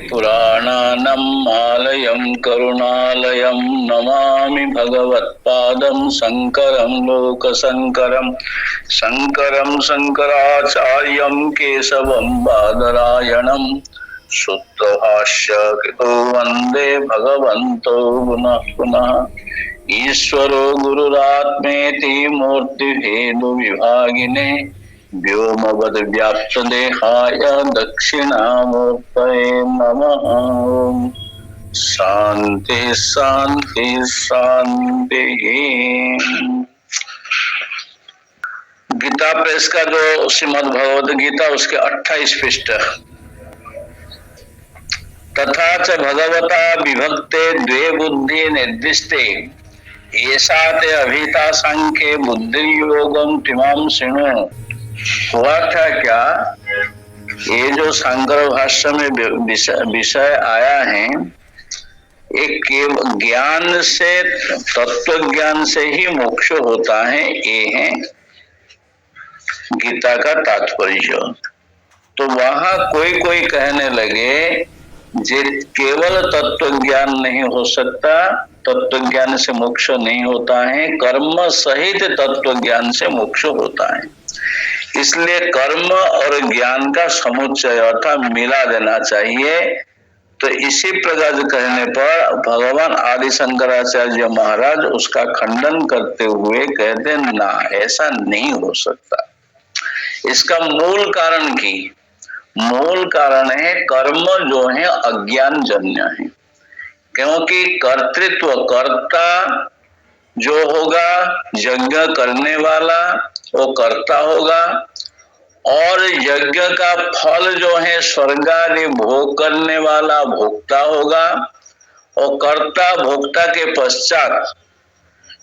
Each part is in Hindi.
पुराणानाम् आलयं करुणालयं नमामि भगवत्पादं शङ्करं लोकशङ्करं शङ्करं शङ्कराचार्यं केशवं बादरायणं सूत्रभाष्य कृतो वन्दे भगवन्तो पुनः पुनः। ईश्वरो गुरुरात्मेति मूर्तिभेदविभागिने व्योमवद्व्याप्तदेहाय दक्षिणामूर्तये नमः। शांति शांति शांति। गीता प्रेस का जो श्रीमद् भगवद गीता उसके 28 पृष्ठ। तथा च भगवता विभक्ते द्वे बुद्धि निर्दिष्टे ऐसा ते अभिता सांख्ये बुद्धि योगम तिमाम शृणु। हुआ था क्या, ये जो शंकर भाष्य में विषय आया है, एक ज्ञान से, तत्व ज्ञान से ही मोक्ष होता है, ये है गीता का तात्पर्य। तो वहां कोई कहने लगे जे केवल तत्व ज्ञान नहीं हो सकता, तत्व ज्ञान से मोक्ष नहीं होता है, कर्म सहित तत्व ज्ञान से मोक्ष होता है। इसलिए कर्म और ज्ञान का समुच्चय अर्थात मिला देना चाहिए। तो इसी प्रकार कहने पर भगवान आदि शंकराचार्य महाराज उसका खंडन करते हुए कहते ना, ऐसा नहीं हो सकता। इसका मूल कारण है कर्म जो है अज्ञान जन्य है। क्योंकि कर्तृत्व, कर्ता जो होगा, यज्ञ करने वाला वो कर्ता होगा, और यज्ञ का फल जो है स्वर्ग आदि भोग करने वाला भोक्ता होगा, और कर्ता भोक्ता के पश्चात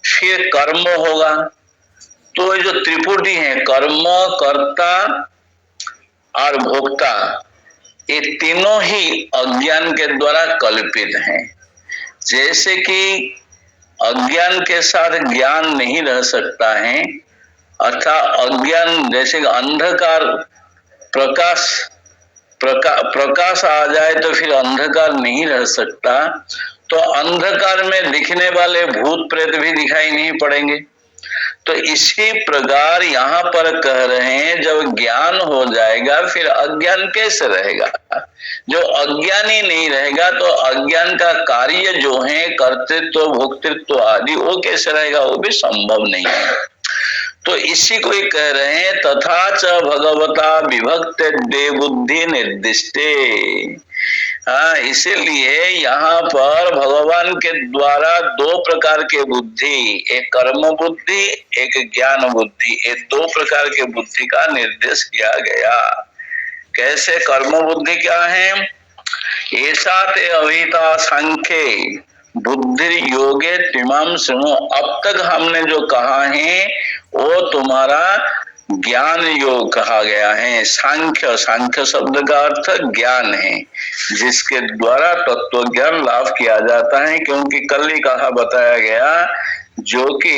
फिर कर्म होगा। तो ये जो त्रिपुटी है, कर्म, कर्ता और भोक्ता, ये तीनों ही अज्ञान के द्वारा कल्पित हैं। जैसे कि अज्ञान के साथ ज्ञान नहीं रह सकता है, अर्थात अज्ञान जैसे अंधकार, प्रकाश आ जाए तो फिर अंधकार नहीं रह सकता, तो अंधकार में दिखने वाले भूत प्रेत भी दिखाई नहीं पड़ेंगे। तो इसी प्रकार यहाँ पर कह रहे हैं, जब ज्ञान हो जाएगा फिर अज्ञान कैसे रहेगा। जो अज्ञानी नहीं रहेगा तो अज्ञान का कार्य जो है कर्तृत्व भोक्तृत्व आदि, वो कैसे रहेगा, वो भी संभव नहीं है। तो इसी को ही कह रहे हैं, तथा च भगवता विभक्ते द्वे बुद्धि निर्दिष्टे। हाँ, इसीलिए यहाँ पर भगवान के द्वारा दो प्रकार के बुद्धि, एक कर्म बुद्धि, एक ज्ञान बुद्धि, ये दो प्रकार के बुद्धि का निर्देश किया गया। कैसे कर्म बुद्धि क्या है, ऐसा ते अभिता सांख्ये बुद्धि योगे तिमाम शृणु। अब तक हमने जो कहा है वो तुम्हारा ज्ञान योग कहा गया है। सांख्य, सांख्य शब्द का अर्थ ज्ञान है, जिसके द्वारा तत्व ज्ञान लाभ किया जाता है। क्योंकि कल ही कहा बताया गया, जो कि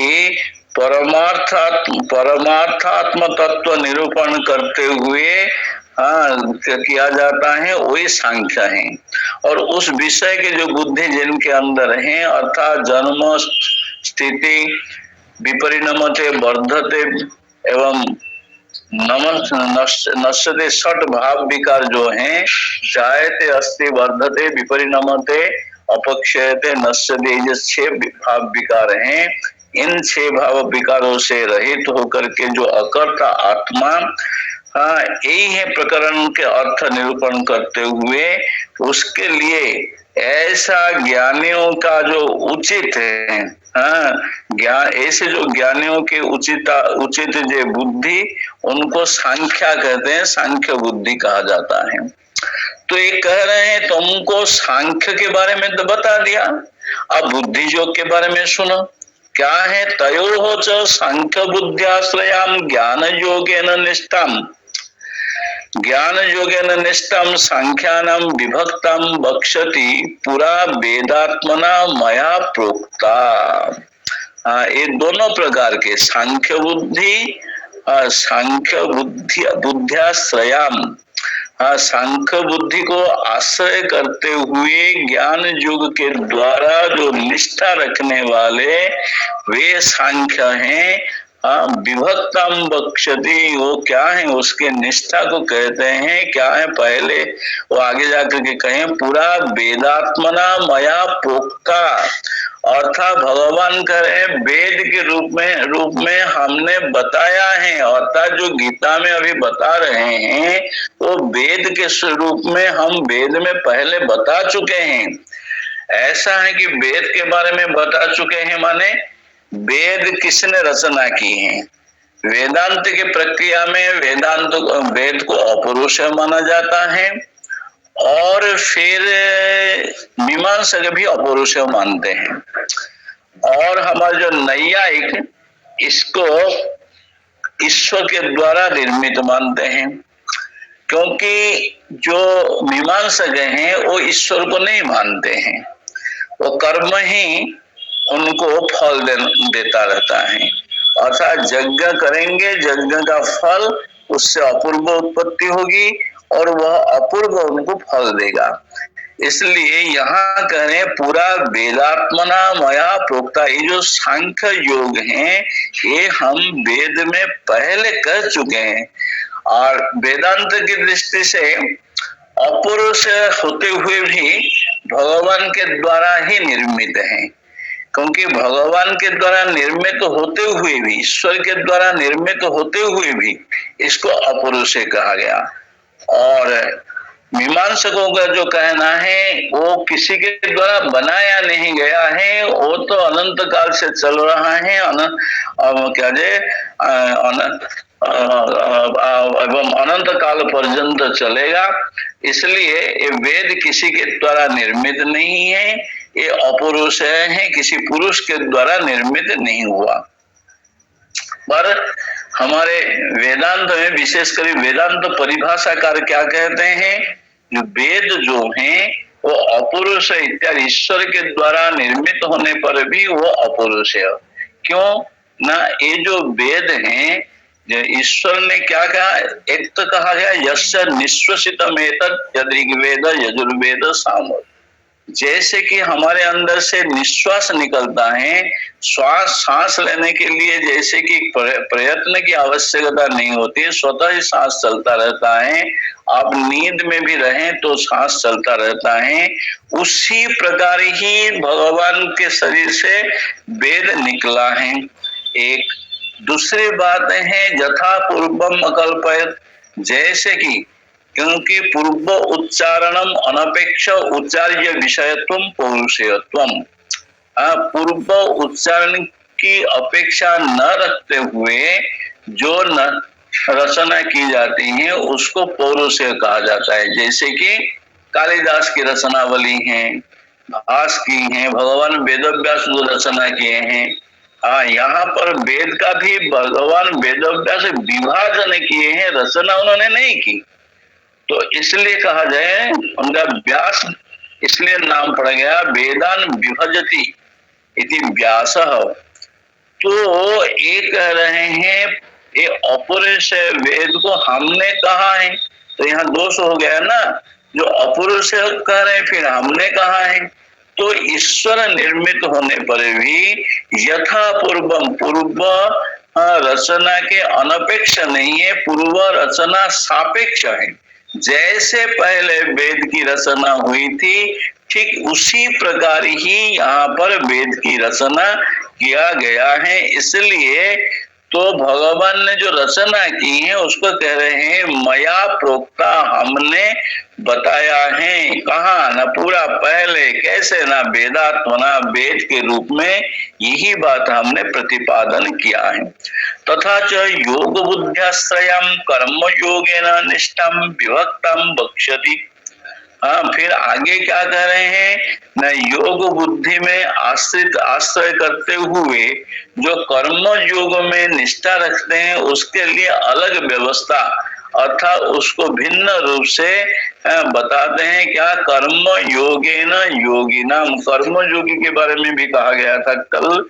परमार्थात्म तत्व निरूपण करते हुए किया जाता है, वही सांख्य है। और उस विषय के जो बुद्धि जिनके अंदर है, अर्थात जन्म स्थिति विपरिणमते वर्धते एवं नश्यते, षट भाव विकार जो है, जायते अस्ति वर्धते विपरिणमते अपक्षयते नश्यते, ये 6 भाव विकार हैं। इन 6 भाव विकारों से रहित होकर के जो अकर्ता आत्मा, यही है प्रकरण के अर्थ निरूपण करते हुए उसके लिए ऐसा ज्ञानियों का जो उचित है, ज्ञान, ऐसे जो ज्ञानियों के उचित जो बुद्धि, उनको सांख्या कहते हैं, सांख्य बुद्धि कहा जाता है। तो ये कह रहे हैं तुमको सांख्य के बारे में तो बता दिया, अब बुद्धि योग के बारे में सुनो। क्या है, तयोः च सांख्य बुद्ध्याश्रयाम ज्ञान योगेन निष्ठाम, ज्ञान योगेन निष्ठम सांख्यानाम विभक्तम बक्षति पुरा वेदात्मना मया प्रोक्ता। ये दोनों प्रकार के सांख्य बुद्धि, सांख्य बुद्ध्याश्रयाम, हाँ, सांख्य बुद्धि को आश्रय करते हुए ज्ञान योग के द्वारा जो निष्ठा रखने वाले वे सांख्य हैं। हाँ, विभक्तम बक्षति, वो क्या है, उसके निष्ठा को कहते हैं क्या है, पहले वो आगे जाकर के कहें पूरा वेदात्मना मया प्रोक्ता, अर्थात भगवान करे वेद के रूप में हमने बताया है, अर्थात जो गीता में अभी बता रहे हैं वो वेद के स्वरूप में हम वेद में पहले बता चुके हैं। ऐसा है कि वेद के बारे में बता चुके हैं, माने वेद किसने रचना की है। वेदांत की प्रक्रिया में वेद को अपौरुष माना जाता है, और फिर मीमांसक भी अपौरुष मानते हैं, और हमारे जो नैयायिक इसको ईश्वर के द्वारा निर्मित मानते हैं, क्योंकि जो मीमांसक हैं वो ईश्वर को नहीं मानते हैं, वो कर्म ही उनको फल देता रहता है, अर्थात यज्ञ करेंगे, यज्ञ का फल उससे अपूर्व उत्पत्ति होगी और वह अपूर्व उनको फल देगा। इसलिए यहाँ करें पूरा वेदात्मना मया प्रोक्ता, ये जो सांख्य योग हैं ये हम वेद में पहले कर चुके हैं, और वेदांत की दृष्टि से अपौरुष होते हुए भी भगवान के द्वारा ही निर्मित है, क्योंकि भगवान के द्वारा निर्मित होते हुए भी, ईश्वर के द्वारा निर्मित होते हुए भी इसको अपौरुष कहा गया। और मीमांसकों का जो कहना है वो किसी के द्वारा बनाया नहीं गया है, वो तो अनंत काल से चल रहा है, एवं अनंत काल पर्यंत चलेगा। इसलिए ये वेद किसी के द्वारा निर्मित नहीं है, ये अपौरुष है, किसी पुरुष के द्वारा निर्मित नहीं हुआ। पर हमारे वेदांत में विशेषकर वेदांत परिभाषाकार क्या कहते हैं, जो वेद जो हैं वो अपौरुष इत्यादि ईश्वर के द्वारा निर्मित होने पर भी वो अपौरुष है। क्यों ना, ये जो वेद हैं ईश्वर ने क्या कहा, एक तो कहा गया यस्य निश्वसितम एतत् ऋग्वेद यजुर्वेद सामवेद, जैसे कि हमारे अंदर से निश्वास निकलता है, सांस लेने के लिए जैसे कि प्रयत्न की आवश्यकता नहीं होती है, स्वतः ही सांस चलता रहता है, आप नींद में भी रहें तो सांस चलता रहता है, उसी प्रकार ही भगवान के शरीर से वेद निकला है। एक दूसरी बात है यथा पूर्वम अकल्पयत, जैसे कि क्योंकि पूर्व उच्चारणम अनपेक्ष उच्चार्य विषयत्वम पौरुषेयत्वम, पूर्व उच्चारण की अपेक्षा न रखते हुए जो न रचना की जाती है उसको पौरुषेय कहा जाता है। जैसे कि कालिदास की रचनावली है, भास की है, भगवान वेदव्यास जो रचना किए हैं, यहाँ पर वेद का भी भगवान वेदव्यास विभाजन किए हैं, रचना उन्होंने नहीं की, तो इसलिए कहा जाए उनका व्यास, इसलिए नाम पड़ गया वेदान विभजति इति व्यासः। तो ये कह रहे हैं ये अपौरुष वेद को हमने कहा है, तो यहाँ दोष हो गया ना, जो अपौरुष कह रहे हैं फिर हमने कहा है, तो ईश्वर निर्मित होने पर भी यथा पूर्वम, पूर्व रचना के अनपेक्ष नहीं है, पूर्व रचना सापेक्ष है। जैसे पहले वेद की रचना हुई थी ठीक उसी प्रकार ही यहाँ पर वेद की रचना किया गया है। इसलिए तो भगवान ने जो रचना की है उसको कह रहे हैं मया प्रोक्ता, हमने बताया है। कहा ना, पूरा पहले कैसे ना, वेदात्मना वेद के रूप में यही बात हमने प्रतिपादन किया है। तथा च योग बुद्ध्याश्रयम कर्म योगेन निष्ठम विभक्तम बक्ष्यति। फिर आगे क्या कह रहे हैं न, योग बुद्धि में आश्रय करते हुए जो कर्म योग में निष्ठा रखते हैं उसके लिए अलग व्यवस्था, अर्थात उसको भिन्न रूप से बताते हैं। क्या, कर्म योगेन योगिनाम, कर्म योगी के बारे में भी कहा गया था कल।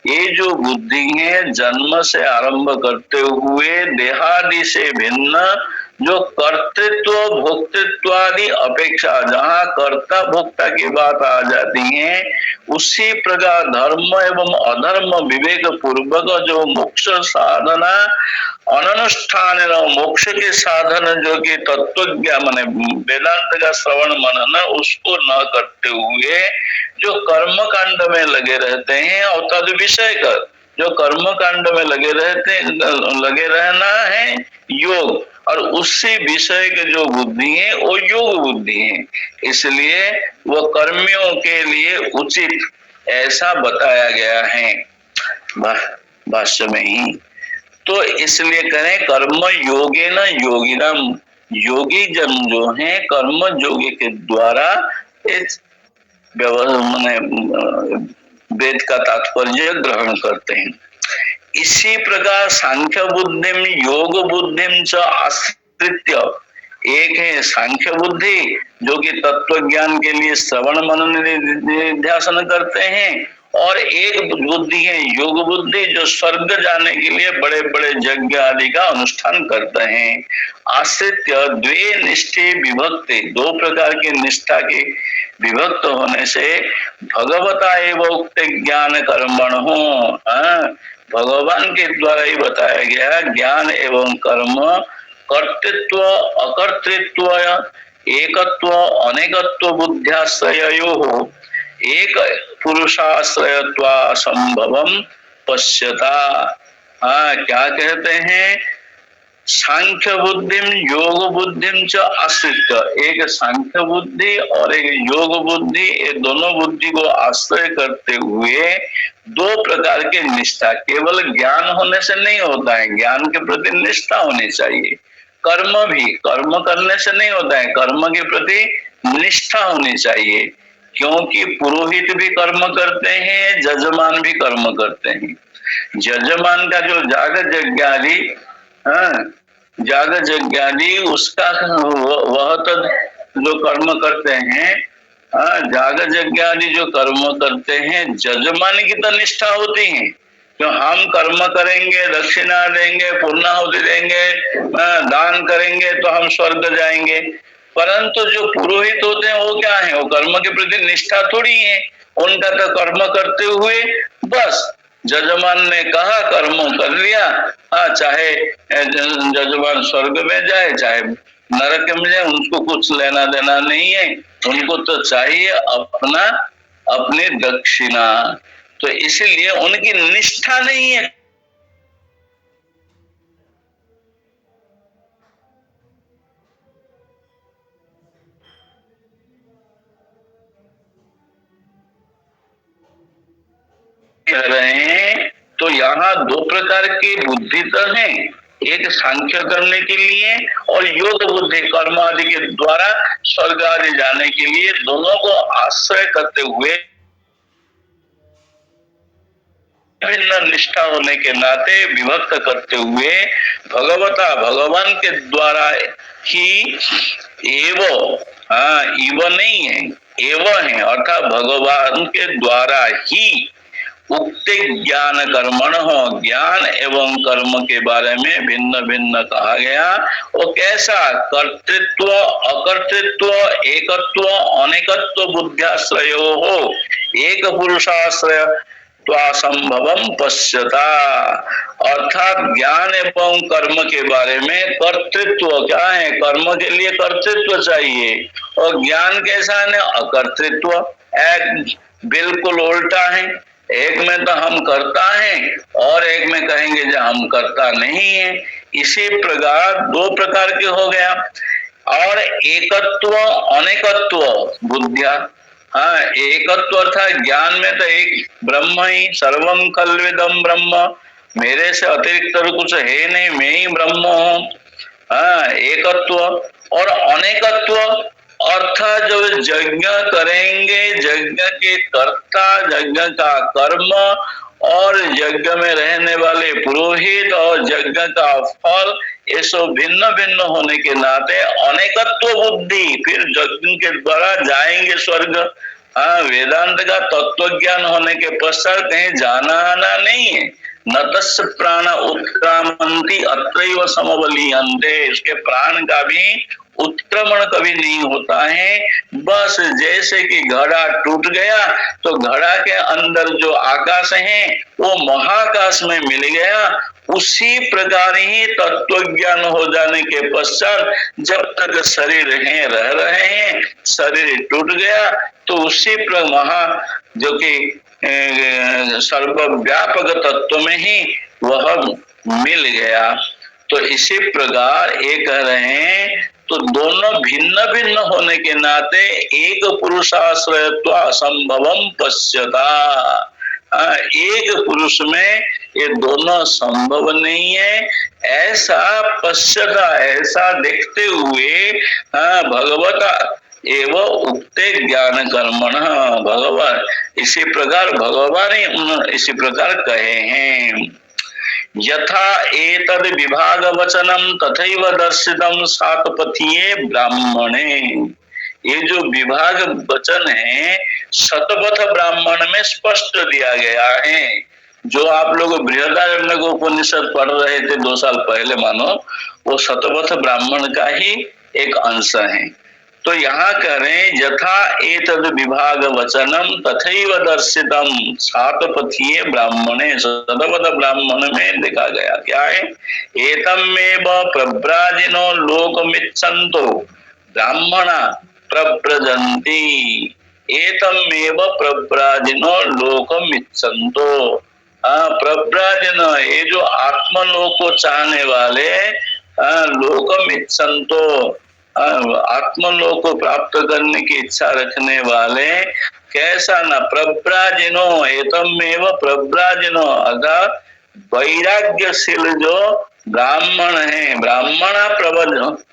ये जो बुद्धि है जन्म से आरंभ करते हुए देहादि से भिन्न जो कर्तृत्व भोक्तृत्व आदि अपेक्षा, जहाँ कर्ता भोक्ता की बात आ जाती है, उसी प्रकार धर्म एवं अधर्म विवेक पूर्वक जो मोक्ष साधना अनुष्ठान, मोक्ष के साधन जो कि तत्व ज्ञान माने वेदांत का श्रवण मनन, उसको न करते हुए जो कर्म कांड में लगे रहते हैं और तद विषय कर जो कर्म कांड में लगे रहना है योग, और उसी विषय के जो बुद्धि है वो योग बुद्धि है, इसलिए वो कर्मियों के लिए उचित ऐसा बताया गया है भाष्य में ही। तो इसलिए करें कर्म योगे न योगिनम, योगी जन जो है कर्म योगी के द्वारा इस वेद का तात्पर्य ग्रहण करते हैं। इसी प्रकार सांख्य बुद्धिम योग बुद्धिम च आश्रित्य, एक है सांख्य बुद्धि जो कि तत्व ज्ञान के लिए श्रवण मनन निध्यासन करते हैं, और एक बुद्धि है योग बुद्धि जो स्वर्ग जाने के लिए बड़े बड़े यज्ञ आदि का अनुष्ठान करते हैं। आश्रित्य द्वे निष्ठे विभक्ति, दो प्रकार की निष्ठा के विभक्त होने से भगवता एवं उक्त ज्ञान कर्मण हो, भगवान के द्वारा ही बताया गया ज्ञान एवं कर्म कर्तृत्व अकर्तृत्व एकत्व अनेकत्व बुद्ध्याश्रयो हो, एक पुरुषाश्रयत्वा संभवम पश्यता। क्या कहते हैं, सांख्य बुद्धिम योग बुद्धिम च आश्रित, एक सांख्य बुद्धि और एक योग बुद्धि, ये दोनों बुद्धि को आश्रय करते हुए दो प्रकार की निष्ठा, केवल ज्ञान होने से नहीं होता है, ज्ञान के प्रति निष्ठा होनी चाहिए। कर्म भी कर्म करने से नहीं होता है, कर्म के प्रति निष्ठा होनी चाहिए, क्योंकि पुरोहित भी कर्म करते हैं, जजमान भी कर्म करते हैं। जजमान का जो जाग यज्ञादि, जाग यज्ञादि उसका वह तो जो कर्म करते हैं, जाग यज्ञादि जो कर्म करते हैं, जजमान की तो निष्ठा होती है, जो हम कर्म करेंगे, दक्षिणा देंगे, पूर्णाहुति देंगे, दान करेंगे तो हम स्वर्ग जाएंगे। परंतु जो पुरोहित होते हैं वो क्या है, वो कर्म के प्रति निष्ठा थोड़ी है, उनका तो कर्म करते हुए बस जजमान ने कहा कर्म कर लिया, चाहे जजमान स्वर्ग में जाए चाहे नरक में जाए, उनको कुछ लेना देना नहीं है, उनको तो चाहिए अपना अपनी दक्षिणा। तो इसीलिए उनकी निष्ठा नहीं है। कह रहे हैं तो यहाँ दो प्रकार की बुद्धि तो है, एक सांख्य करने के लिए और योग बुद्धि कर्म आदि के द्वारा स्वर्ग आदि जाने के लिए, दोनों को आश्रय करते हुए भिन्न निष्ठा होने के नाते विभक्त करते हुए भगवता भगवान के द्वारा ही एव, इव नहीं है एव है, अर्थात भगवान के द्वारा ही उक्त ज्ञान कर्मण हो, ज्ञान एवं कर्म के बारे में भिन्न भिन्न कहा गया। वो कैसा, कर्तृत्व अकर्तृत्व एकत्व अनेकत्व बुद्ध्याश्रयो हो, एक पुरुषाश्रय संभवम पश्यता, अर्थात ज्ञान एवं कर्म के बारे में कर्तृत्व क्या है, कर्म के लिए कर्तृत्व चाहिए, और ज्ञान कैसा है, अकर्तृत्व। एक बिल्कुल उल्टा है, एक में तो हम करता है और एक में कहेंगे जो हम करता नहीं है। इसी प्रकार दो प्रकार के हो गया, और एकत्व अनेकत्व बुद्धिया, एकत्व अर्थात ज्ञान में तो एक ब्रह्म ही, सर्वम खल्विदम ब्रह्म, मेरे से अतिरिक्त तो कुछ है नहीं, मैं ही ब्रह्म हूँ। एकत्व और अनेकत्व अर्थात जो यज्ञ करेंगे, यज्ञ के कर्ता, यज्ञ का कर्म और यज्ञ में रहने वाले पुरोहित और यज्ञ का फल, ये सब भिन्न भिन्न होने के नाते अनेकत्व बुद्धि, फिर यज्ञ के द्वारा जाएंगे स्वर्ग। वेदांत का तत्व ज्ञान होने के पश्चात कहीं जाना आना नहीं है, न तस्य प्राण उत्क्रामन्ति अत्रैव समवलीयन्ते, इसके प्राण का भी उत्क्रमण कभी नहीं होता है। बस जैसे कि घड़ा टूट गया तो घड़ा के अंदर जो आकाश है वो महाकाश में मिल गया, उसी प्रकार ही तत्व ज्ञान हो जाने के पश्चात जब तक शरीर है रह रहे हैं, शरीर टूट गया तो उसी महा जो कि सर्वव्यापक तत्व में ही वह मिल गया। तो इसी प्रकार ये कह रहे हैं, तो दोनों भिन्न भिन्न होने के नाते एक पुरुषाश्रयत्व असंभवम पश्यता, एक पुरुष में ये दोनों संभव नहीं है, ऐसा पश्यता, ऐसा देखते हुए भगवता एवं उक्ते ज्ञान कर्मण, भगवान इसी प्रकार भगवान इसी प्रकार कहे हैं। यथा एतद विभाग वचनम तथैव दर्शितम सातपथीये ब्राह्मणे, ये जो विभाग वचन है शतपथ ब्राह्मण में स्पष्ट दिया गया है। जो आप लोग बृहदारण्यक उपनिषद पढ़ रहे थे 2 साल पहले, मानो वो शतपथ ब्राह्मण का ही एक अंश है। तो यहाँ कह रहे हैं यथा एतद विभाग वचनम तथैव दर्शितम सातपथीये ब्राह्मणे, शतपथ ब्राह्मण में देखा गया क्या है, एतमेव प्रव्राजिनो लोकमिच्छन्तो ब्राह्मणा प्रव्रजन्ति, एतमेव प्रव्राजिनो लोकमिच्छन्तो, प्रव्राजिन ये जो आत्मलोक को चाहने वाले, लोकमिच्छन्तो आत्मलोक को प्राप्त करने की इच्छा रखने वाले, कैसा न प्रव्राजिनो, एतमेव प्रव्राजिनो अर्थात वैराग्यशील जो ब्राह्मण है, ब्राह्मणा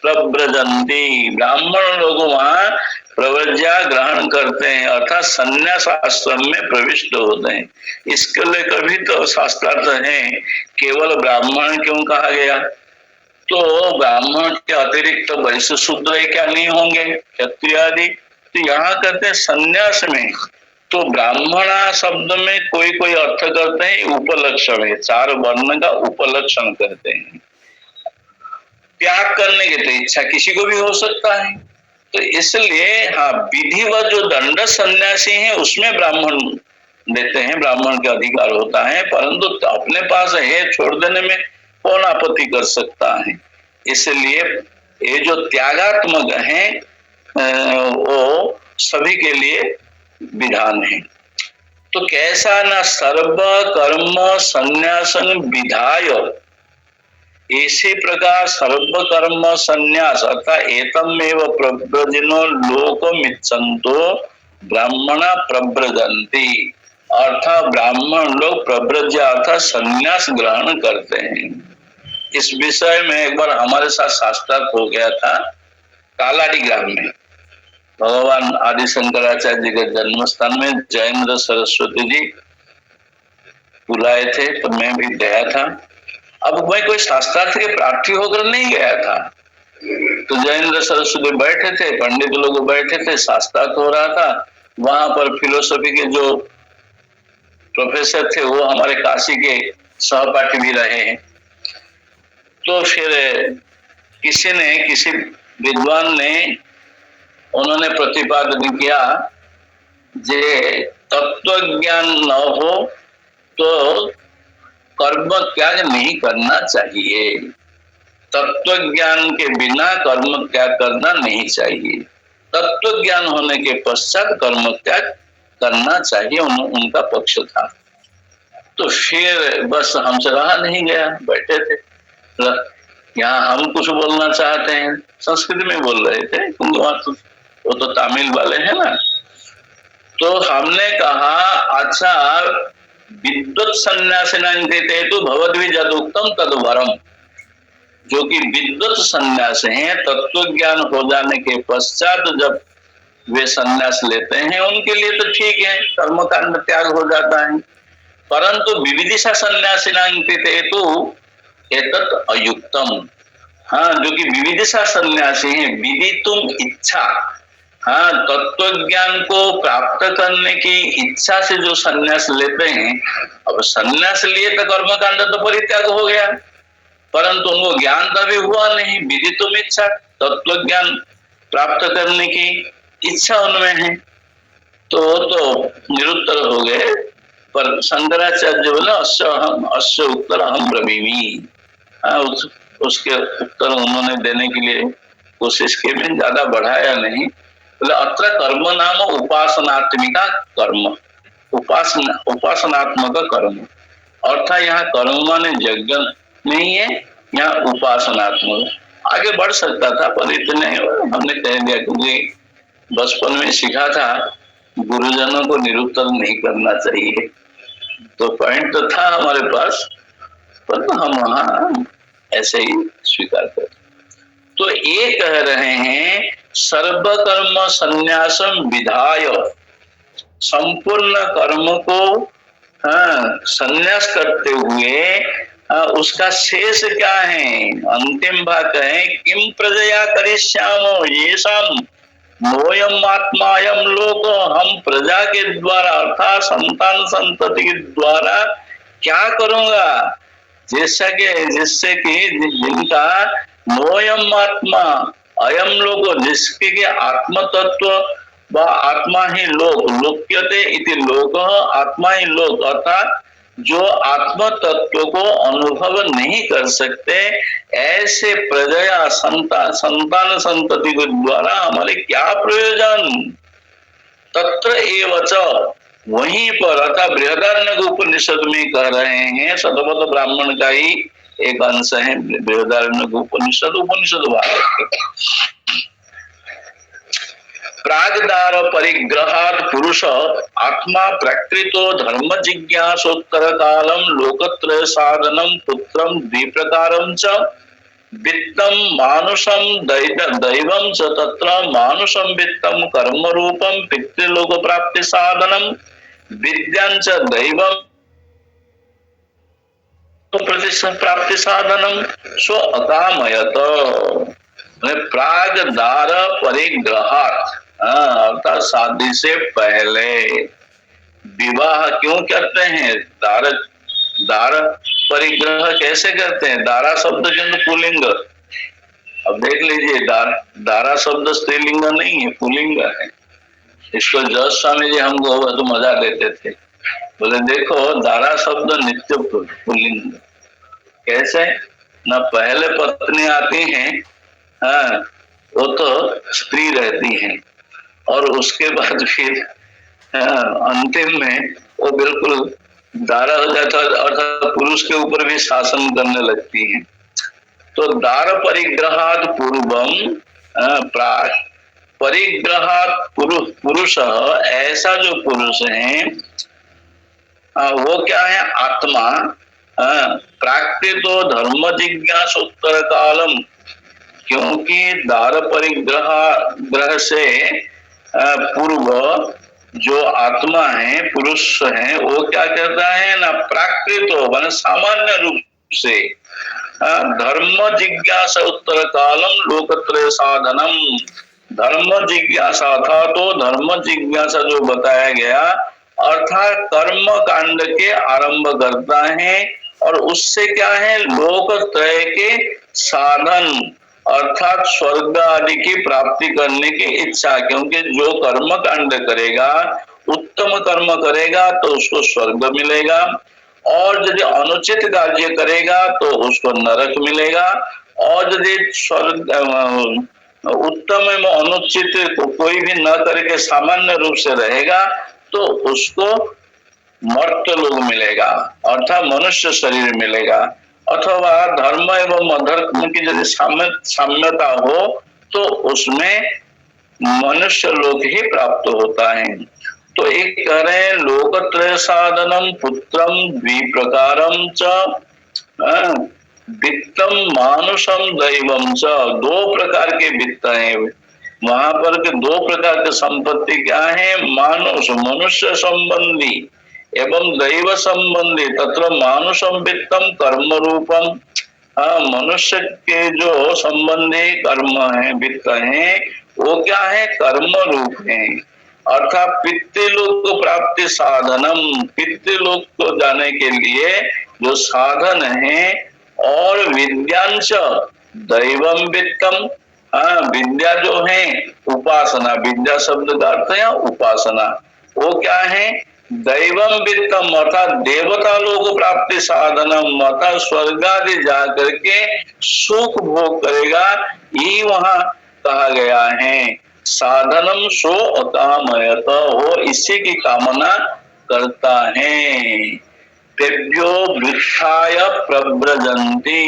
प्रव्रजन्ति, ब्राह्मण लोग वहाँ प्रव्रज्या ग्रहण करते हैं अर्थात संन्यास आश्रम में प्रविष्ट होते हैं। इसके लिए कभी तो शास्त्रार्थ है केवल ब्राह्मण क्यों कहा गया, तो ब्राह्मण के अतिरिक्त वैश्य शूद्र क्या नहीं होंगे, क्षत्रिय आदि, तो यहाँ कहते हैं संन्यास में, तो ब्राह्मणा शब्द में कोई कोई अर्थ करते हैं उपलक्षण है, 4 वर्ण का उपलक्षण करते हैं। त्याग करने की तो इच्छा किसी को भी हो सकता है, तो इसलिए हाँ विधिवत जो दंड सन्यासी है उसमें ब्राह्मण देते हैं, ब्राह्मण का अधिकार होता है, परंतु अपने पास है छोड़ देने में कौन आपत्ति कर सकता है। इसलिए ये जो त्यागात्मक है वो सभी के लिए विधान है। तो कैसा न सर्व कर्म संन्यासन विधाय, इसी प्रकार सर्व कर्म संन्यास अर्थात एतमेव प्रव्रजिनो लोकमिच्छन्तो ब्राह्मणा प्रव्रजन्ति, अर्थात ब्राह्मण लोग प्रव्रज्या अर्थात संन्यास ग्रहण करते हैं। इस विषय में एक बार हमारे साथ शास्त्रार्थ हो गया था कालाडी ग्राम में, भगवान आदि शंकराचार्य जी के जन्म स्थान में जयेंद्र सरस्वती जी बुलाए थे, तो मैं भी गया था। अब मैं कोई शास्त्रार्थ के प्रार्थी होकर नहीं गया था, तो जयेंद्र सरस्वती बैठे थे, पंडित लोग बैठे थे, शास्त्रार्थ हो रहा था। वहां पर फिलोसफी के जो प्रोफेसर थे वो हमारे काशी के सहपाठी भी रहे हैं। तो फिर किसी विद्वान ने उन्होंने प्रतिपादन किया जे तत्व ज्ञान न हो तो कर्म त्याग नहीं करना चाहिए, तत्व ज्ञान के बिना कर्म त्याग करना नहीं चाहिए, तत्व ज्ञान होने के पश्चात कर्म त्याग करना चाहिए, उनका पक्ष था। तो फिर बस हमसे रहा नहीं गया, बैठे थे। यहाँ हम कुछ बोलना चाहते हैं, संस्कृत में बोल रहे थे क्योंकि वहां तो वो तो तमिल वाले हैं ना। तो हमने कहा अच्छा विद्वत संन्यासिनांकृते तो भवद्भि जदुक्तम तद्वरम, जो कि विद्वत संन्यास हैं, तत्व ज्ञान हो जाने के पश्चात जब वे संन्यास लेते हैं उनके लिए तो ठीक है, कर्मकांड त्याग हो जाता है, परंतु विविदिशा संन्यासिनांकृते तो एतत् अयुक्तम, हाँ जो कि विविदिशा संन्यासी है, विदितुम इच्छा, हाँ, तत्व ज्ञान को प्राप्त करने की इच्छा से जो संन्यास लेते हैं, अब संन्यास लिए तो कर्मकांड तो परित्याग हो गया, परंतु उनको ज्ञान तभी हुआ नहीं, विदितुम इच्छा, तत्व ज्ञान प्राप्त करने की इच्छा उनमें है, तो निरुत्तर हो गए। पर शंकराचार्य बोले अस्य उत्तर अहम ब्रवीमि। उसके उत्तर उन्होंने देने के लिए कोशिश की, में ज्यादा बढ़ाया नहीं। बोले अत्र कर्म नाम उपासनात्मिका कर्म, उपासनात्मक कर्म, अर्थात यहाँ कर्म माने यज्ञ नहीं है, यहाँ उपासनात्मक। आगे बढ़ सकता था पर इतने हमने कह दिया, क्योंकि बचपन में सीखा था गुरुजनों को निरुत्तर नहीं करना चाहिए, तो पॉइंट तो था हमारे पास, पर हम वहां ऐसे ही स्वीकार करते। तो ये कह रहे हैं सर्वकर्म संन्यासम विधाय, संपूर्ण कर्म को संन्यास करते हुए उसका शेष क्या है, अंतिम भाग है किम प्रजया करिष्यामो येषाम मोयम आत्मायम लोक, हम प्रजा के द्वारा अर्थात संतान संतति के द्वारा क्या करूंगा, जिससे कि जिनका मोयम आत्मा अयम लोक, जिसके के आत्म तत्व व आत्मा ही लोक, लोक्यते इति लोक, आत्मा ही लोक, अर्थात जो आत्म तत्व को अनुभव नहीं कर सकते, ऐसे प्रजया संतान संतति के द्वारा हमारे क्या प्रयोजन। तत्र एवच, वहीं पर, अर्थात बृहदारण्यक उपनिषद में कह रहे हैं, शतपथ ब्राह्मण का ही एक अंश है बृहदारण्यक उपनिषद, उपनिषद वाले प्रागदार परिग्रहात् पुरुष आत्मा प्रकृतो धर्म जिज्ञासोत्तर कालम लोकत्रय साधनम पुत्रम द्विप्रकारम च वित्तम मानुषम दैवम च तत्र मानुषम वित्तम कर्म रूपम पितृलोक प्राप्ति साधनम विद्यां च दैवम प्राप्ति साधनम स्व अकामयत। प्राग दार परिग्रहात्, अर्थात शादी से पहले विवाह क्यों करते हैं, दार परिग्रह कैसे करते हैं, दारा शब्द जो पुलिंग, अब देख लीजिए दारा शब्द स्त्रीलिंग नहीं है, पुलिंग है। इसको जज स्वामी जी हमको तो मजा देते थे, बोले देखो दारा शब्द नित्य पुलिंग, कैसे न पहले पत्नी आती है, हाँ वो तो स्त्री रहती हैं, और उसके बाद फिर अंतिम में वो बिल्कुल दारा हो जाता है, अर्थात पुरुष के ऊपर भी शासन करने लगती हैं। तो दार परिग्रहात् पूर्वम प्राग, परिग्रहात् पुरुष, ऐसा जो पुरुष है वो क्या है, आत्मा प्राकृतो धर्म जिज्ञासोत्तर कालम, क्योंकि दार परिग्रह से पूर्व जो आत्मा है, पुरुष है, वो क्या करता है ना, प्राकृतो मान सामान्य रूप से धर्म जिज्ञासा उत्तर कालम लोकत्रय साधनम, धर्म जिज्ञासा था, तो धर्म जिज्ञासा जो बताया गया अर्थात कर्म कांड के आरंभ करता है, और उससे क्या है, लोकत्रय के साधन अर्थात स्वर्ग आदि की प्राप्ति करने की इच्छा, क्योंकि जो कर्म कांड करेगा, उत्तम कर्म करेगा तो उसको स्वर्ग मिलेगा, और यदि अनुचित कार्य करेगा तो उसको नरक मिलेगा, और यदि स्वर्ग उत्तम एवं अनुचित को कोई भी न करके सामान्य रूप से रहेगा तो उसको मर्त्य लोक मिलेगा, अर्थात मनुष्य शरीर मिलेगा, अथवा धर्म एवं अधर्म की यदि साम्यता हो तो उसमें मनुष्य लोक ही प्राप्त होता है। तो एक कह रहे हैं लोकत्रय साधनम पुत्रम द्विप्रकारम च वित्तम मानुषम दैवम च, दो प्रकार के वित्त हैं वहां पर के, दो प्रकार की संपत्ति क्या है, मानुष मनुष्य संबंधी एवं दैव संबंधी, तत्र मानुषम वित्तम कर्म रूपम, मनुष्य के जो संबंधी कर्म है वित्त है वो क्या है, कर्म रूप है। अर्थात पितृलोक प्राप्ति साधनम, पितृलोक को जाने के लिए जो साधन है, और विद्यांश दैवम वित्तम, हाँ विद्या जो है उपासना, विद्या शब्द का अर्थ है उपासना, वो क्या है, दैवम वित्तम अर्थात देवता लोक प्राप्ति साधनम, अर्थात स्वर्ग आदि जा करके सुख भोग करेगा, ये वहां कहा गया है। साधनम सो अकामयत, वो इसी की कामना करता है। तेभ्यो वृक्षाय प्रव्रजंती,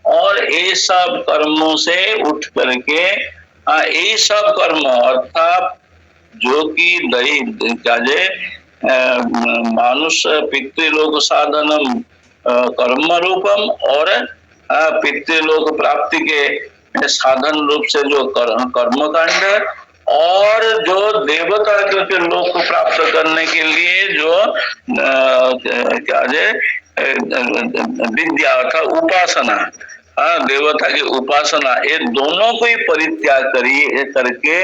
और ये सब कर्मों से उठ करके, ये सब कर्म अर्थात जो कि मानुष पितृलोक साधनम कर्म रूपम, और पितृलोक प्राप्ति के साधन रूप से जो कर्म कांड, और जो देवता के लोक को प्राप्त करने के लिए जो क्या है विद्या अर्थात उपासना, देवता की उपासना, ये दोनों को ही परित्याग करिए करके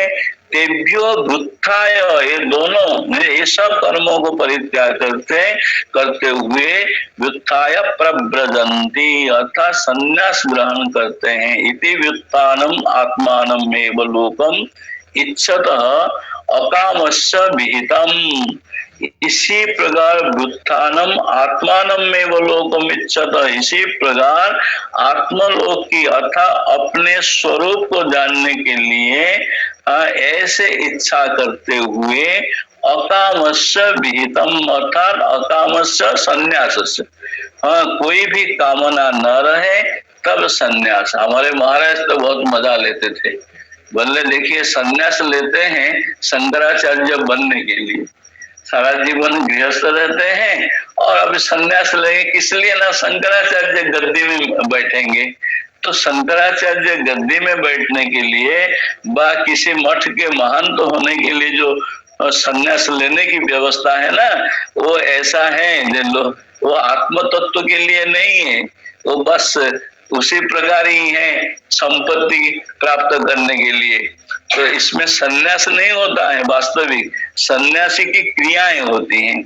तेभ्यो वृत्थाय, ये दोनों ये सब कर्मों को परित्याग करते हुए वृत्थाय प्रव्रजंती अर्थात संन्यास ग्रहण करते हैं। इति व्युत्थानम आत्मानम एव लोकम इच्छतः अकामस्य विहितम, इसी प्रकार व्युत्थानम आत्मानम में वो लोकम इच्छत, इसी प्रकार आत्मलोक की अर्थात अपने स्वरूप को जानने के लिए ऐसे इच्छा करते हुए अकामस्य विहितम अर्थात अकामस्य संन्यासस्य, कोई भी कामना न रहे तब संन्यास। हमारे महाराज तो बहुत मजा लेते थे, बोले देखिए संन्यास लेते हैं शंकराचार्य बनने के लिए, सारा जीवन गृहस्थ रहते हैं और अभी संन्यास लेंगे किस लिए ना, शंकराचार्य गद्दी में बैठेंगे। तो शंकराचार्य गद्दी में बैठने के लिए बा किसी मठ के महंत होने के लिए जो संन्यास लेने की व्यवस्था है ना, वो ऐसा है जो वो आत्म तत्व के लिए नहीं है, वो बस उसी प्रकार ही है संपत्ति प्राप्त करने के लिए। तो इसमें संन्यास नहीं होता है, वास्तविक सन्यासी की क्रियाएं होती हैं।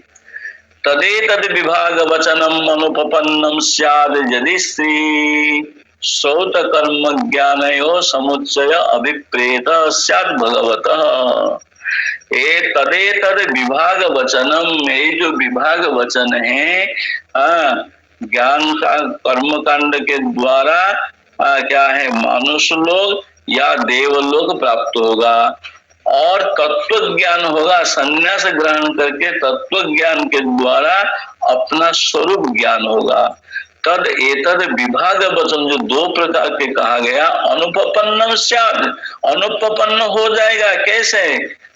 तदेतद विभाग वचनम अनुपपन्नम स्याद यदि स्त्री सौत कर्म ज्ञानयो समुच्चय अभिप्रेत स्याद भगवतः। ये तदेतद विभाग वचनम, ये जो विभाग वचन है ज्ञान का कर्म कांड के द्वारा क्या है, मनुष्य लोग या देवलोक प्राप्त होगा, और तत्व ज्ञान होगा, संन्यास ग्रहण करके तत्व ज्ञान के द्वारा अपना स्वरूप ज्ञान होगा। तद एतद विभाग वचन जो दो प्रकार के कहा गया, अनुपपन्नम स्याद, अनुपपन्न हो जाएगा कैसे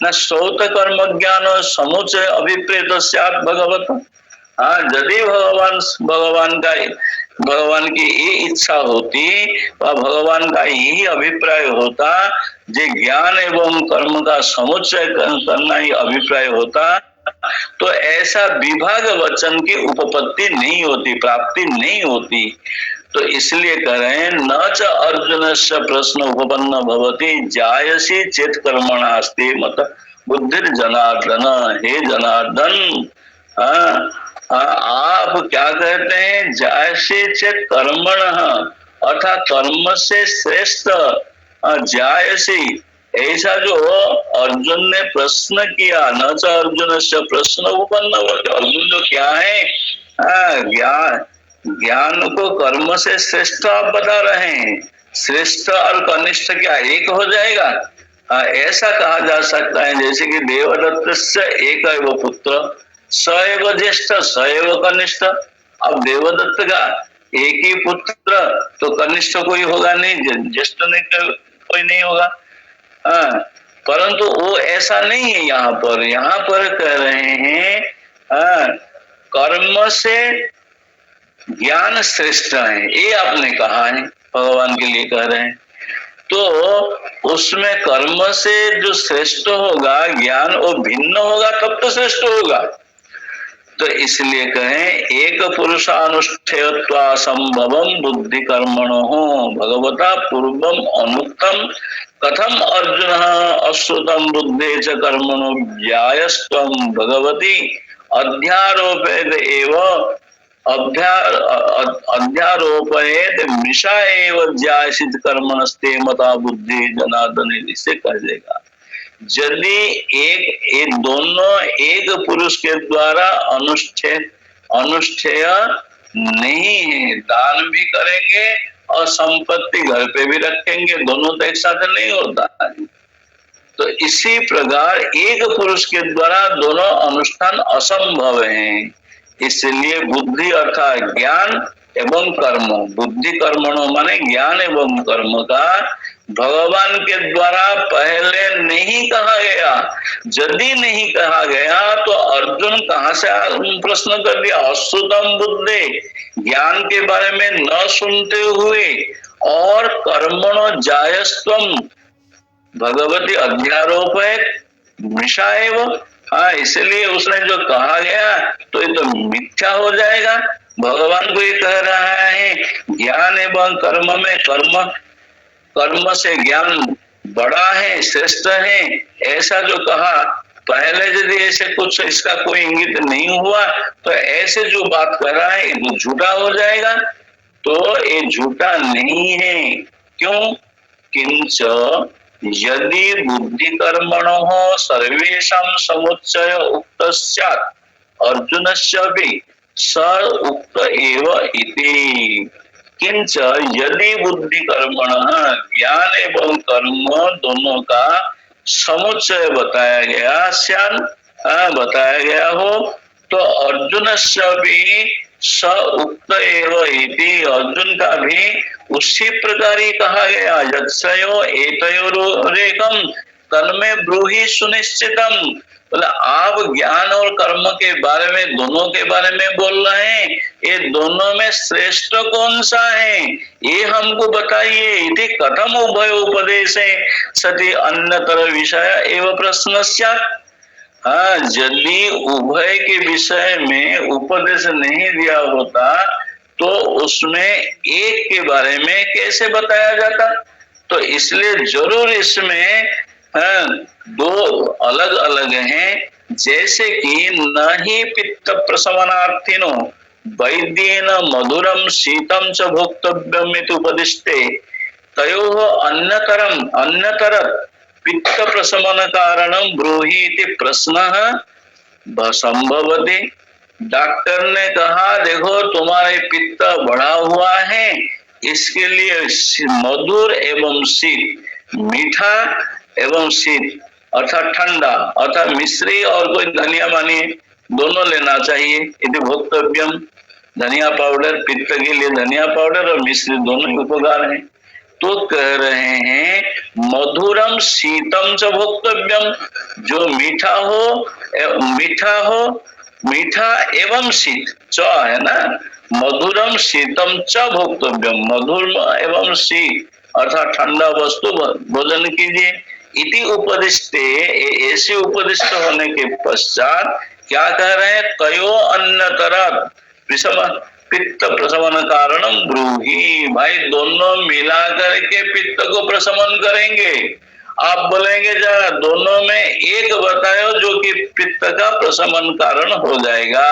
न, श्रौत कर्म ज्ञान समुचय अभिप्रेत स्याद भगवत। यदि भगवान की ये इच्छा होती व भगवान का यही अभिप्राय होता, जे ज्ञान एवं कर्म का समुच्चय करना ही अभिप्राय होता, तो ऐसा विभाग वचन की उपपत्ति नहीं होती, प्राप्ति नहीं होती। तो इसलिए कह रहे हैं न च अर्जुन से प्रश्न उपपन्न भवति जायसी चेत कर्मणास्ति मत बुद्धि जनार्दन। हे जनार्दन, आप क्या कहते हैं, जायसी चेत कर्मण अर्थात कर्म से श्रेष्ठ जायसी, ऐसा जो अर्जुन ने प्रश्न किया, न च अर्जुन से प्रश्न उपन्न, अर्जुन जो क्या है ज्ञान को कर्म से श्रेष्ठ आप बता रहे हैं, श्रेष्ठ और कनिष्ठ क्या एक हो जाएगा? ऐसा कहा जा सकता है जैसे कि देवदत्त से एक एव पुत्र सएव ज्येष्ठ सएव कनिष्ठ। अब देवदत्त का एक ही पुत्र तो कनिष्ठ कोई होगा नहीं, ज्येष्ठ नहीं कोई नहीं होगा। परंतु वो ऐसा नहीं है। यहाँ पर कह रहे हैं कर्म से ज्ञान श्रेष्ठ है, ये आपने कहा है, भगवान के लिए कह रहे हैं। तो उसमें कर्म से जो श्रेष्ठ होगा ज्ञान वो भिन्न होगा तब तो श्रेष्ठ होगा। तो इसलिए कहें एक पुरुषानुष्ठेयत्वा संभवम बुद्धि कर्मणो भगवता पूर्वम अनुक्तम कथम अर्जुन अश्रुतम बुद्धे च कर्मणो व्यायस्त्वं भगवती अध्यारोपेत एव अध्यारोपयेत मृषा एव ज्यायसित कर्मणस्ते मता बुद्धि जनार्दन, इससे कह देगा यदि एक दोनों एक पुरुष के द्वारा अनुष्ठेय अनुष्ठेय नहीं है, दान भी करेंगे और संपत्ति घर पे भी रखेंगे, दोनों तो एक साथ नहीं होता है। तो इसी प्रकार एक पुरुष के द्वारा दोनों अनुष्ठान असंभव हैं। इसलिए बुद्धि अर्थात ज्ञान एवं कर्म, बुद्धि कर्मणों माने ज्ञान एवं कर्म का भगवान के द्वारा पहले नहीं कहा गया। यदि नहीं कहा गया तो अर्जुन कहाँ से प्रश्न कर दिया, अश्रुतम बुद्धे, ज्ञान के बारे में न सुनते हुए, और कर्मणो जायस्त्वम भगवती अध्यारोप है मृषा एवं। हाँ, इसलिए उसने जो कहा गया तो ये तो मिथ्या हो जाएगा। भगवान को ये कह रहा है ज्ञान एवं कर्म में कर्म से ज्ञान बड़ा है, श्रेष्ठ है, ऐसा जो कहा, पहले यदि ऐसे कुछ इसका कोई इंगित नहीं हुआ तो ऐसे जो बात कर रहा है ये झूठा हो जाएगा। तो ये झूठा नहीं है। क्यों? किंच यदि बुद्धि कर्मणो सर्वेषां समुच्चय उक्त स्यात् अर्जुनस्य भी स उक्त एव इति। किंच यदि बुद्धि कर्मण, ज्ञान एवं कर्म दोनों का समुच्चय बताया गया, स्यान बताया गया हो, तो अर्जुन से भी स उक्त एव इति, अर्जुन का भी उसी प्रकार ही कहा गया। यत्सयो एतयोरेकम तन्मे ब्रूहि सुनिश्चितम। बोला आप ज्ञान और कर्म के बारे में, दोनों के बारे में बोल रहे हैं, ये दोनों में श्रेष्ठ कौन सा है ये हमको बताइए। इति कथम उभय उपदेश सति अन्यतर विषय एवं प्रश्न स्यात्। हाँ, यदि उभय के विषय में उपदेश नहीं दिया होता तो उसमें एक के बारे में कैसे बताया जाता। तो इसलिए जरूर इसमें दो अलग अलग हैं। जैसे कि न ही पित्त प्रशमनार्थिनो वैद्येन मधुरम शीतम च भोक्तव्यम इति उपदिष्टे तयोः अन्यतर पित्त प्रशमन कारणम ब्रूहि इति प्रश्न संभवति। डॉक्टर ने कहा देखो तुम्हारे पित्त बढ़ा हुआ है, इसके लिए मधुर एवं शीत, मीठा एवं शीत अर्थात ठंडा अर्थात मिश्री और कोई धनिया मानिए दोनों लेना चाहिए। यदि भोक्तव्यम, धनिया पाउडर, पित्त के लिए धनिया पाउडर और मिश्री दोनों ही उपकार हैं। तो कह रहे हैं मधुरम शीतम च भोक्तव्यम, जो मीठा एवं शीत च है ना, मधुरम शीतम च भोक्तव्यम, मधुर एवं शीत अर्थात ठंडा वस्तु भोजन कीजिए। इति उपदिष्टे, ऐसे उपदिष्ट होने के पश्चात क्या कह रहे हैं, तयो अन्यतर पित्त प्रशमन कारणम ब्रूहि। भाई दोनों मिला करके पित्त को प्रशमन करेंगे। आप बोलेंगे जरा दोनों में एक बताओ जो कि पित्त का प्रशमन कारण हो जाएगा।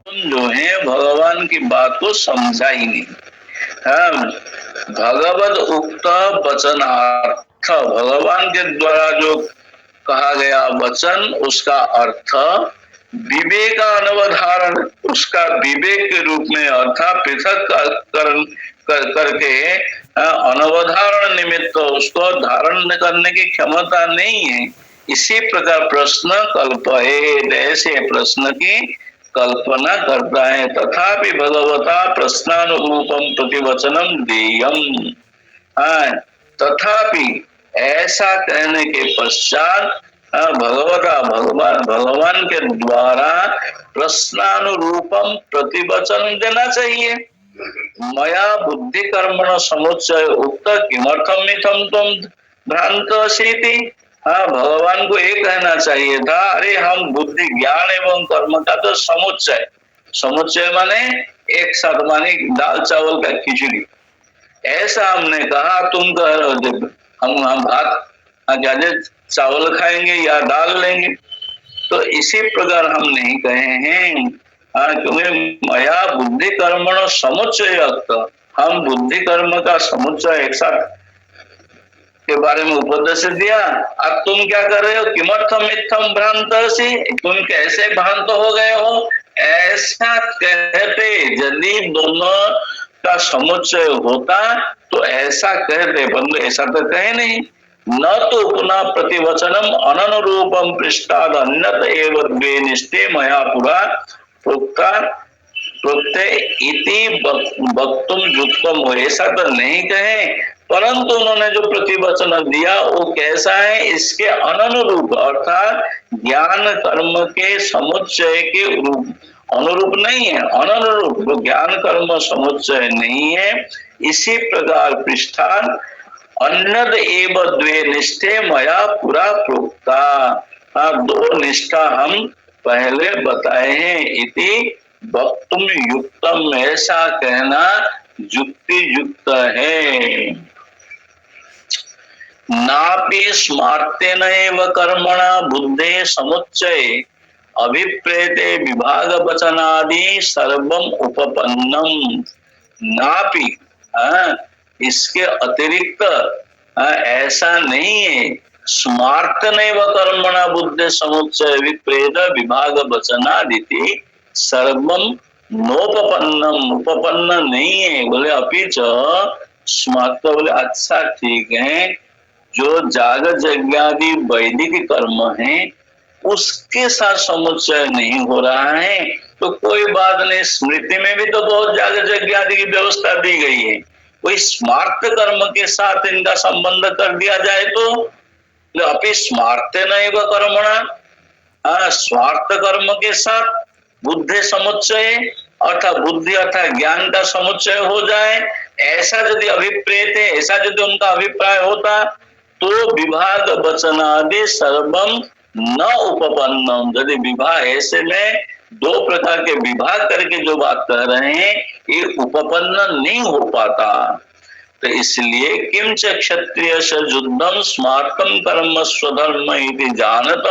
जो है भगवान की बात को समझा ही नहीं। भगवत उक्त वचनार्थ, भगवान के द्वारा जो कहा गया वचन, उसका अर्थ विवेक अनवधारण, उसका विवेक के रूप में अर्थात पृथक करके अनवधारण निमित्त उसको धारण करने की क्षमता नहीं है। इसी प्रकार प्रश्न कल्पयेत्, ऐसे प्रश्न की कल्पना करता है। तथापि भगवता प्रश्नानुरूपम प्रतिवचनम देयम। तथापि ऐसा कहने के पश्चात भगवान के द्वारा प्रश्नानुरूपम प्रतिवचन देना चाहिए। मया बुद्धि कर्मण समुच्चय उक्त किमर्थम मिथम तुम भ्रांत असीति। भगवान को ये कहना चाहिए था, अरे हम बुद्धि ज्ञान एवं कर्म का तो समुच्चय, समुच्चय माने एक साथ, माने दाल चावल का खिचड़ी। ऐसा हमने कहा, तुम कह रहे हो जब हम भात क्या चावल खाएंगे या दाल लेंगे, तो इसी प्रकार हम नहीं कहे हैं। क्योंकि मया बुद्धि कर्मण समुच्चय, हम बुद्धि कर्म का समुच्चय एक साथ के बारे में उपदेश दिया। अब तुम क्या कर रहे हो, किमर्थम मिथ्यम भ्रांत सी, तुम कैसे भ्रांत हो गए हो। ऐसा कहते यदि दोनों का समुच्चय होता तो ऐसा कहते, परंतु ऐसा तो कहे नहीं। न तो पुनः प्रतिवचनम अननुरूपम पृष्ठाद अन्यत एव द्वे निष्ठे मया पुरा प्रोक्ता प्रोक्ते इति वक्तुम युक्तम हो, ऐसा तो नहीं कहे, परंतु उन्होंने जो प्रतिवचन दिया वो कैसा है, इसके अनुरूप, अर्थात ज्ञान कर्म के समुच्चय के रूप, अनुरूप नहीं है, अनुरूप, वो ज्ञान कर्म समुच्चय नहीं है। इसी प्रकार पृष्ठान अन्यद एव द्वे निष्ठे मया पुरा प्रोक्ता, दो निष्ठा हम पहले बताए हैं। इति वक्तुम युक्तम, ऐसा कहना युक्ति युक्त है। नापि स्मार्तेन एव कर्मणा बुद्धे समुच्चये अभिप्रेते विभाग वचनादि सर्वम उपपन्नम। नापि, इसके अतिरिक्त ऐसा नहीं है। स्मार्त नैव कर्मणा बुद्धि समुच्चय विप्रेत विभाग वचनादिति सर्वम नोपपन्नम, उपपन्न नहीं है। बोले अपिच स्मार्त, बोले अच्छा ठीक है, जो जाग यज्ञादि वैदिक कर्म है उसके साथ समुच्चय नहीं हो रहा है तो कोई बात नहीं, स्मृति में भी तो बहुत जाग यज्ञादि की व्यवस्था दी गई है। कोई स्मार्त कर्म के साथ इनका संबंध कर दिया जाए तो अपि स्मार्त नहीं व कर्मणा, स्वार्थ कर्म के साथ बुद्धि समुच्चय अर्थात बुद्धि अर्थात ज्ञान का समुच्चय हो जाए, ऐसा यदि अभिप्रेत है, ऐसा यदि उनका अभिप्राय होता तो विभाग वचनादि सर्वम न उपपन्नम। यदि विभाग ऐसे में दो प्रकार के विभाग करके जो बात कह रहे हैं ये उपपन्न नहीं हो पाता। तो इसलिए किंच क्षत्रिय से युद्धम स्मार्तम कर्म स्वधर्म इति जानत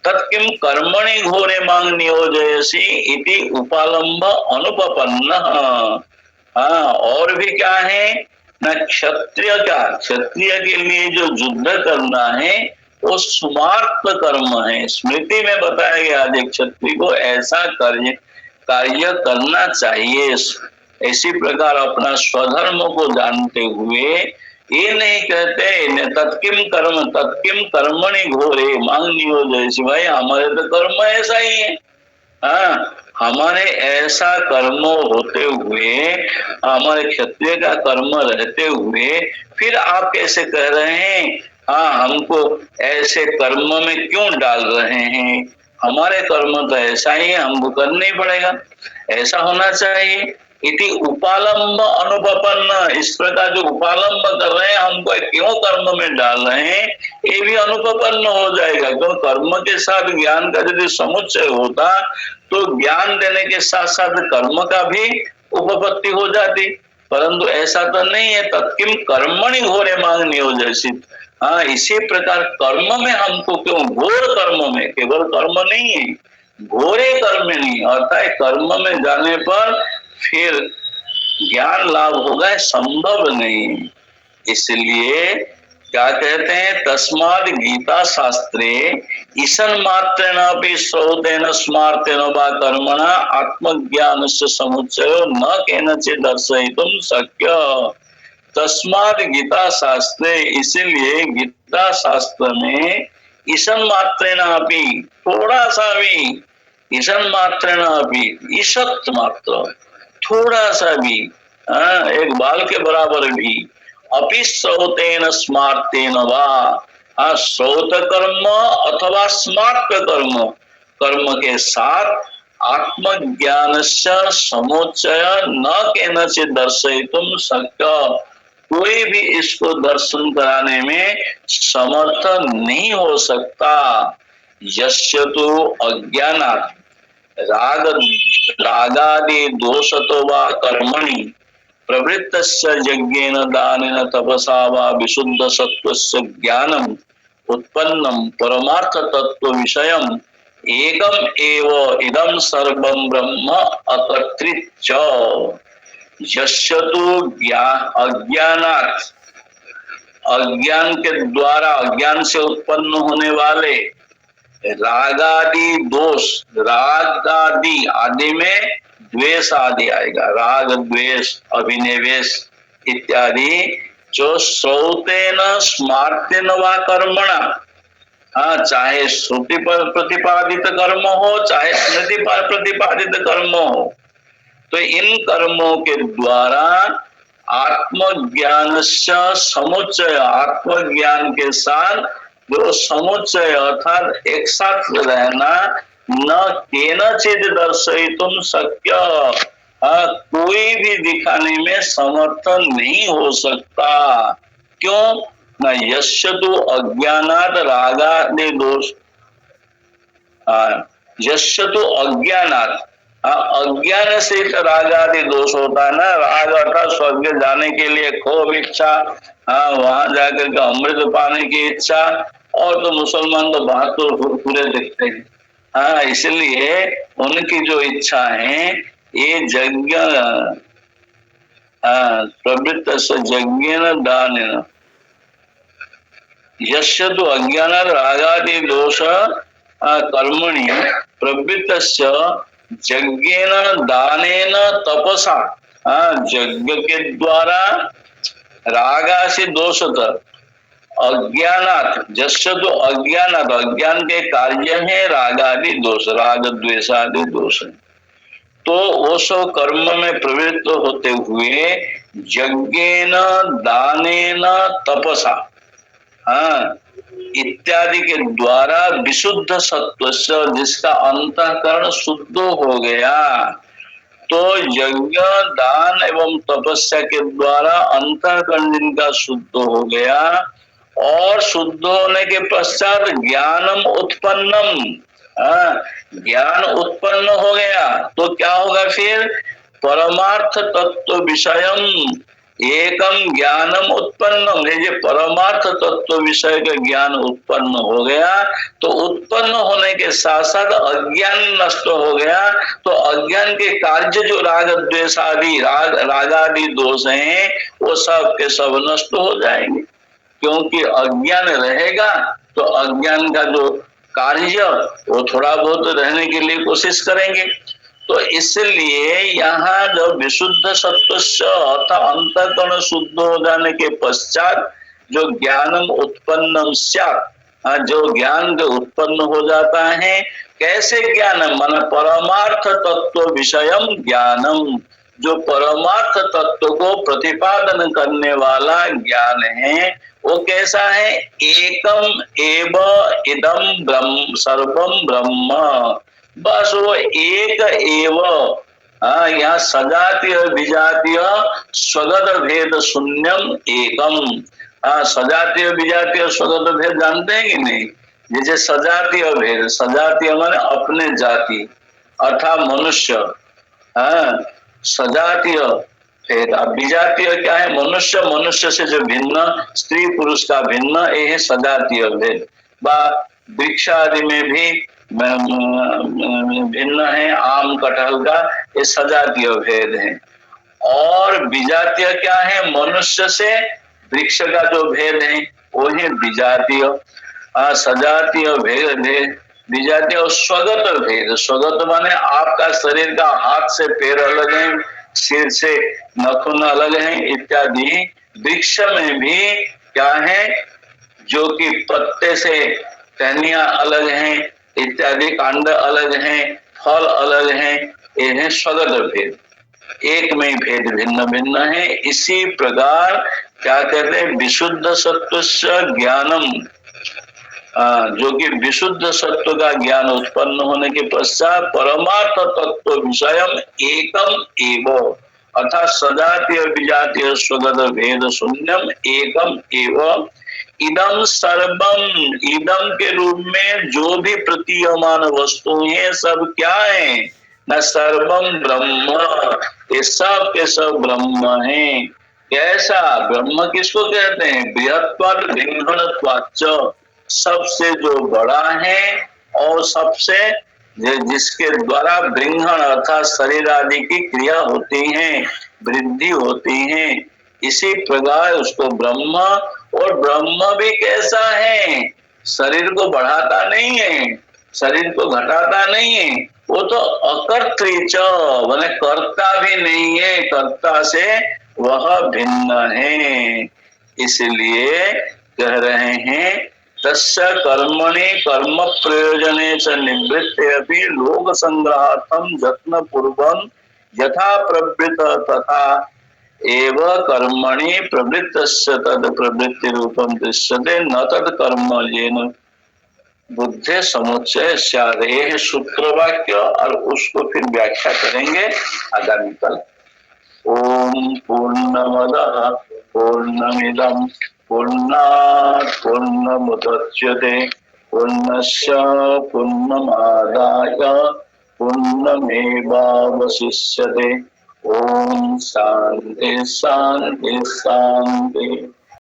तत्किम कर्मणि घोरे मांग नियोजयसी इति उपालंब अनुपपन्न। और भी क्या है न, क्षत्रिय का, क्षत्रिय के लिए जो युद्ध करना है वो स्मार्त कर्म है। स्मृति में बताया गया आज क्षत्रिय को ऐसा कार्य करना चाहिए। इसी प्रकार अपना स्वधर्म को जानते हुए ये नहीं कहते तत्किम कर्मणि घोरे मांग नियोजयसी, भाई हमारे तो कर्म ऐसा ही है। हमारे ऐसा कर्म होते हुए, हमारे क्षत्रिय का कर्म रहते हुए फिर आप कैसे कह रहे हैं हमको ऐसे कर्म में क्यों डाल रहे हैं। हमारे कर्म तो ऐसा ही है, हमको करना ही पड़ेगा, ऐसा होना चाहिए। इति उपालंब अनुपपन्न, इस प्रकार जो उपालंब कर रहे हैं हमको क्यों कर्म में डाल रहे हैं ये भी अनुपपन्न हो जाएगा। क्यों, कर्म के साथ ज्ञान का यदि समुच्चय होता तो ज्ञान देने के साथ साथ कर्म का भी उपपत्ति हो जाती, परंतु ऐसा तो नहीं है। तत्किम कर्मणि घोरे मांग नियोजयसी, इसी प्रकार कर्म में हमको क्यों, घोर कर्म में, केवल कर्म नहीं है घोरे कर्म नहीं, अर्थात कर्म में जाने पर फिर ज्ञान लाभ होगा संभव नहीं। इसलिए क्या कहते हैं, तस्माद गीता शास्त्रे ईशन मात्रेण अपि श्रौतेन स्मार्तेन वा कर्मणा आत्मज्ञान से समुच्चयो न केनचित् दर्शयितुं शक्य। तस्माद गीता शास्त्रे, इसीलिए गीता शास्त्र में ईशन मात्रेण अपि, थोड़ा सा भी, ईशन मात्रेण अपि, ईशत मात्र, थोड़ा सा भी, एक बाल के बराबर भी, अपि श्रौतेन स्मार्तेन वा, श्रौत कर्म अथवा स्मार्त कर्म, कर्म के साथ आत्मज्ञान से समुच्चय न केनचित् दर्शयितुं शक्य, कोई भी इसको दर्शन कराने में समर्थ नहीं हो सकता। यस्य तो अज्ञानात्, राग रागादि दोषतो वा कर्मणि प्रवृत्तस्य यज्ञेन दानेन तपसा वा विशुद्ध सत्वस्य ज्ञानम् उत्पन्नं परमार्थ तत्व विषयम् एकम एव इदं सर्वं ब्रह्म अकर्तृच्च यस्य तु अज्ञानात् अज्ञान के द्वारा अज्ञान से उत्पन्न होने वाले रागादि दोष, राग आदि आदि में द्वेष आदि आएगा, राग द्वेष अभिनिवेश इत्यादि जो श्रौतेन स्मार्तेन वा कर्मणा, हाँ, चाहे श्रुति पर प्रतिपादित कर्म हो चाहे स्मृति पर प्रतिपादित कर्म हो, तो इन कर्मों के द्वारा आत्मज्ञान से समुच्चय, आत्मज्ञान के साथ जो समुच्चय अर्थात एक साथ रहना न केनचित दर्शयितुम शक्य, कोई भी दिखाने में समर्थ नहीं हो सकता। क्यों? न यस्य तु अज्ञानात् रागादि दोष, यस्य तु अज्ञानात्, अज्ञान से राग आदि दोष होता है ना। राग अर्थात स्वर्ग जाने के लिए खूब इच्छा, वहां जाकर के अमृत पाने की इच्छा, और तो मुसलमान तो बहादुर पूरे दिखते हैं, हाँ, इसलिए उनकी जो इच्छा है ये यज्ञ प्रवृत्त यज्ञ दान यस्य तो अज्ञानात् रागादि दोष कर्मणि प्रवृत्तस्य यज्ञेन दानेन तपसा, यज्ञ के द्वारा रागा से दोष अज्ञानात्, जस्य तो अज्ञानात्, अज्ञान के कार्य है रागादि दोष, राग द्वेषादि दोष है, तो वो सब कर्म में प्रवृत्त होते हुए यज्ञेन दानेन तपसा, हाँ, इत्यादि के द्वारा विशुद्ध सत्व से, जिसका अंतःकरण शुद्ध हो गया, तो यज्ञ दान एवं तपस्या के द्वारा अंतःकरण जिनका शुद्ध हो गया, और शुद्ध होने के पश्चात ज्ञानम उत्पन्नम, ज्ञान उत्पन्न हो गया, तो क्या होगा फिर? परमार्थ तत्व विषयम एकम ज्ञानम उत्पन्नम, ये परमार्थ तत्व विषय का ज्ञान उत्पन्न हो गया, तो उत्पन्न होने के साथ साथ अज्ञान नष्ट हो गया, तो अज्ञान के कार्य जो राग द्वेष आदि रागादि दोष हैं वो सब के सब नष्ट हो जाएंगे, क्योंकि अज्ञान रहेगा तो अज्ञान का जो कार्य वो थोड़ा बहुत रहने के लिए कोशिश करेंगे। तो इसलिए यहाँ जो विशुद्ध सत्व अर्थात अंतःकरण शुद्ध हो जाने के पश्चात जो ज्ञानम उत्पन्नम स्यात्, जो ज्ञान जो उत्पन्न हो जाता है, कैसे ज्ञानम माना परमार्थ तत्व विषयम ज्ञानम, जो परमार्थ तत्व को प्रतिपादन करने वाला ज्ञान है वो कैसा है? एकम एव इदम ब्रह्म सर्वम ब्रह्म, बस वो एक एव, यहाँ सजातीय विजातीय स्वगत भेद शून्यम एकम, सजातीय विजातीय स्वगत भेद जानते हैं कि नहीं? जैसे सजातीय भेद, सजातीय माने अपने जाति अर्थात मनुष्य, सजातीय भेद, विजातीय क्या है? मनुष्य, मनुष्य से जो भिन्न, स्त्री पुरुष का भिन्न, ये है सजातीय भेद। वृक्ष आदि में भी भिन्न है, आम कटहल का, ये सजातीय भेद है। और विजातीय क्या है? मनुष्य से वृक्ष का जो भेद है वो है विजातीय। सजातीय भेद है विजातीय। और स्वगत भेद, स्वगत माने आपका शरीर का हाथ से पैर अलग है, सिर से नाखून अलग है इत्यादि। वृक्ष में भी क्या है? जो कि पत्ते से टहनियां अलग हैं इत्यादि, कांड अलग हैं, फल अलग हैं, ये है स्वगत भेद। एक में भेद भिन्न भिन्न है। इसी प्रकार क्या कहते हैं? विशुद्ध सत्व ज्ञानम, जो कि विशुद्ध सत्व का ज्ञान उत्पन्न होने के पश्चात परमार्थ तत्व विषयम एकम एव, अर्थात सजातीय विजातीय स्वगत भेद शून्यम एकम एव, इदम सर्वम, इदम के रूप में जो भी प्रतीयमान वस्तु है सब क्या है? न सर्वम ब्रह्म, ये सब के सब ब्रह्म है। कैसा ब्रह्म किसको कहते हैं? बृहत्वात् भिन्नत्वाच्च, सबसे जो बड़ा है और सबसे जिसके द्वारा बृंहण अर्थात शरीर आदि की क्रिया होती है, वृद्धि होती है, इसी प्रकार उसको ब्रह्म। और ब्रह्म भी कैसा है? शरीर को बढ़ाता नहीं है, शरीर को घटाता नहीं है, वो तो अकर्तृच माने कर्ता भी नहीं है, कर्ता से वह भिन्न है। इसलिए कह रहे हैं तस्य कर्मणि कर्म प्रयोजने च निवृत्ते अपि लोक संग्रहार्थम यत्न पूर्वं यथा प्रवृत्त तथा एव कर्मणि प्रवृत्तस्य तद प्रवृत्ति रूपम दृश्यते न तद कर्म येन बुद्धि समुच्चय स्यादेह। सूत्र वाक्य और उसको फिर व्याख्या करेंगे आगामी कल। ओम पूर्णमदः पूर्णमिदं पूर्णात् पूर्णमुदच्यते पूर्णस्य पूर्णमादाय पूर्णमेवावशिष्यते। ओम शांति शांति शांति।